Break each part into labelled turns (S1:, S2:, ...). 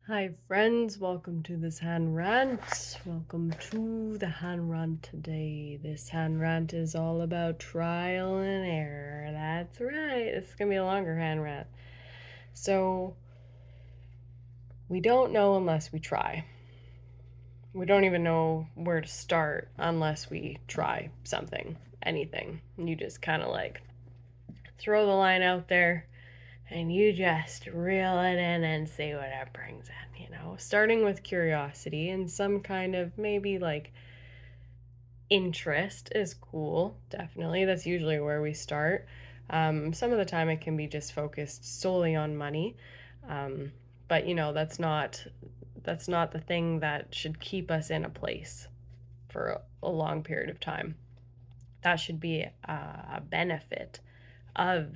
S1: Hi friends, welcome to this hand rant. Welcome to the hand rant today. This hand rant is all about trial and error. That's right. It's gonna be a longer hand rant. So we don't know unless we try. We don't even know where to start unless we try something, anything. You just kind of like throw the line out there and you just reel it in and see what it brings in. Starting with curiosity and some kind of maybe like interest is cool, definitely. That's usually where we start. Some of the time it can be just focused solely on money. Um, but that's not the thing that should keep us in a place for a long period of time. That should be a benefit of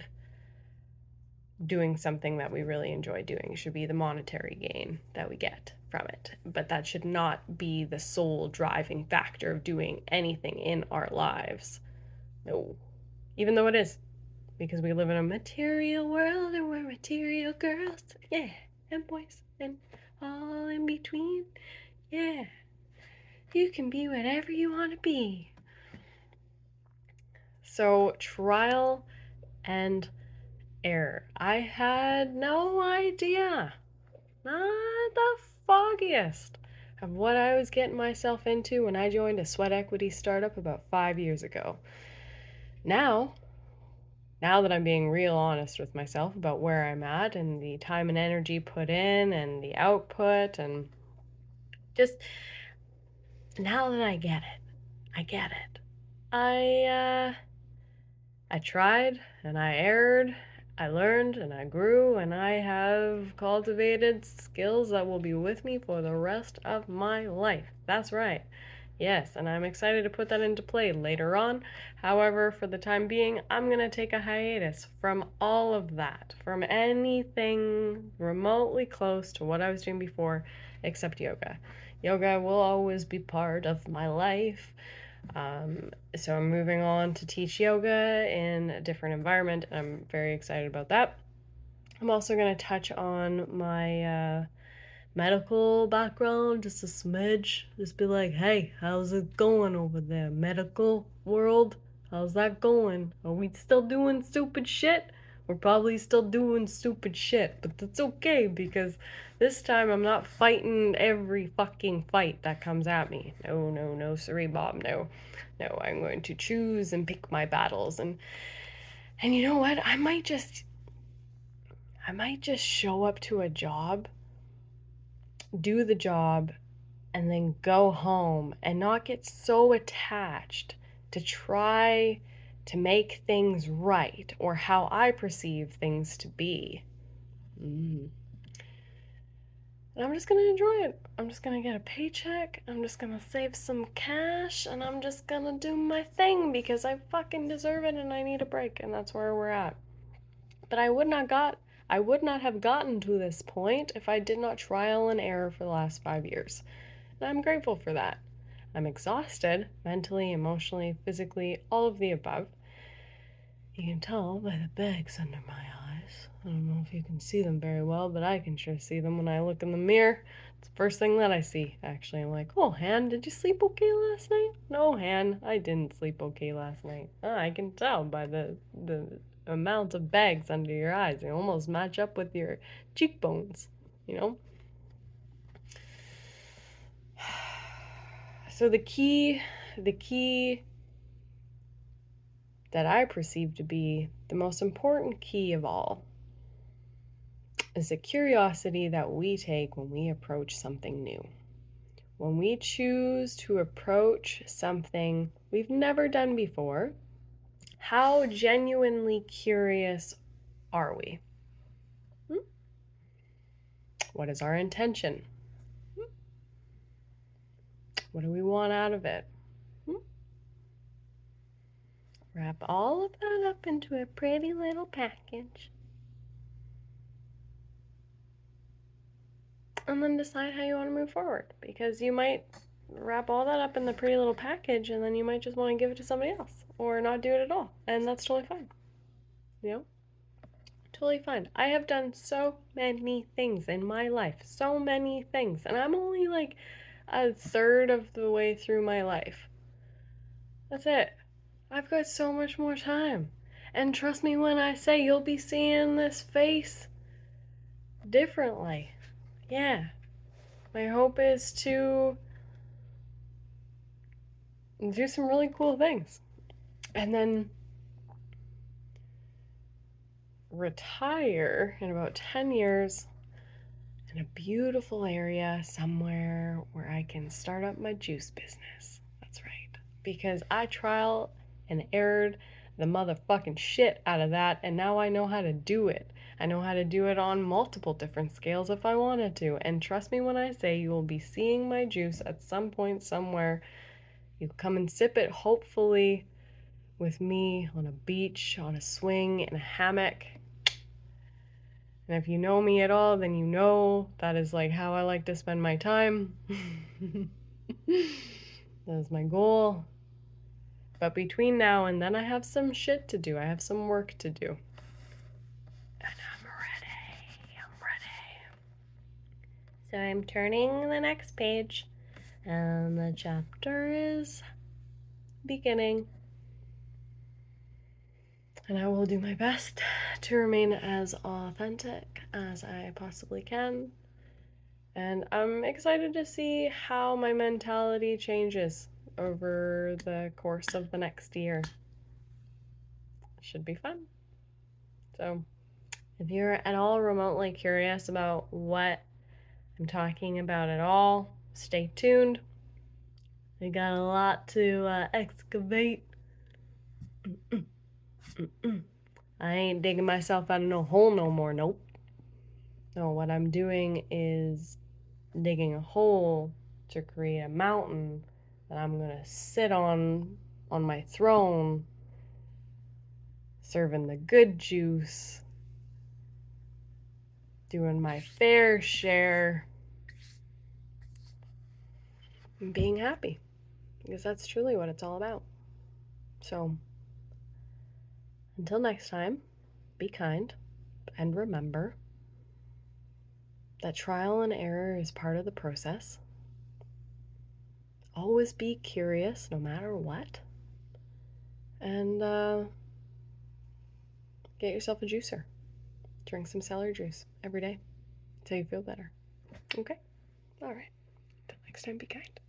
S1: doing something that we really enjoy doing. It should be the monetary gain that we get from it. But that should not be the sole driving factor of doing anything in our lives. No. Even though it is. Because we live in a material world and we're material girls. Yeah. And boys. And all in between. Yeah. You can be whatever you want to be. So, trial and error. I had no idea, not the foggiest, of what I was getting myself into when I joined a sweat equity startup about 5 years ago. Now, now that I'm being real honest with myself about where I'm at and the time and energy put in and the output, and just now that I get it, I get it. I tried and I erred, I learned and I grew, and I have cultivated skills that will be with me for the rest of my life. That's right. Yes, and I'm excited to put that into play later on. However, for the time being, I'm going to take a hiatus from all of that, from anything remotely close to what I was doing before, except yoga. Yoga will always be part of my life. So I'm moving on to teach yoga in a different environment, and I'm very excited about that. I'm also going to touch on my medical background, just a smidge. Just be like, hey, how's it going over there, medical world? How's that going? Are we still doing stupid shit? We're probably still doing stupid shit, but that's okay because this time I'm not fighting every fucking fight that comes at me. No, no, no, sorry, Bob, no. No, I'm going to choose and pick my battles, and you know what? I might just show up to a job, do the job, and then go home and not get so attached to try to make things right or how I perceive things to be. Mm. And I'm just gonna enjoy it. I'm just gonna get a paycheck. I'm just gonna save some cash and I'm just gonna do my thing because I fucking deserve it and I need a break, and that's where we're at. But I would not have gotten to this point if I did not trial and error for the last 5 years. And I'm grateful for that. I'm exhausted, mentally, emotionally, physically, all of the above. You can tell by the bags under my eyes. I don't know if you can see them very well, but I can sure see them when I look in the mirror. It's the first thing that I see, actually. I'm like, oh, Han, did you sleep okay last night? No, Han, I didn't sleep okay last night. I can tell by the amount of bags under your eyes. They almost match up with your cheekbones, you know? So the key that I perceive to be the most important key of all is the curiosity that we take when we approach something new. When we choose to approach something we've never done before, how genuinely curious are we? Hmm? What is our intention? Hmm? What do we want out of it? Hmm? Wrap all of that up into a pretty little package and then decide how you want to move forward, because you might wrap all that up in the pretty little package and then you might just want to give it to somebody else or not do it at all, and that's totally fine, you know Totally fine. I have done so many things in my life. So many things. And I'm only like a third of the way through my life. That's it. I've got so much more time. And trust me when I say you'll be seeing this face differently. Yeah. My hope is to do some really cool things. And then retire in about 10 years in a beautiful area somewhere where I can start up my juice business. That's right. Because I trial and errored the motherfucking shit out of that, and now I know how to do it. I know how to do it on multiple different scales if I wanted to. And trust me when I say you will be seeing my juice at some point somewhere. You'll come and sip it, hopefully, with me on a beach, on a swing, in a hammock. And if you know me at all, then you know that is like how I like to spend my time. That is my goal. But between now and then, I have some shit to do. I have some work to do. And I'm ready. I'm ready. So I'm turning the next page, and the chapter is beginning. And I will do my best to remain as authentic as I possibly can. And I'm excited to see how my mentality changes over the course of the next year. It should be fun. So, if you're at all remotely curious about what I'm talking about at all, stay tuned. I got a lot to excavate. I ain't digging myself out of no hole no more, nope. No, what I'm doing is digging a hole to create a mountain that I'm gonna sit on my throne, serving the good juice, doing my fair share, and being happy, because that's truly what it's all about. So, until next time, be kind, and remember that trial and error is part of the process. Always be curious no matter what. And get yourself a juicer. Drink some celery juice every day until you feel better. Okay? All right. Till next time, be kind.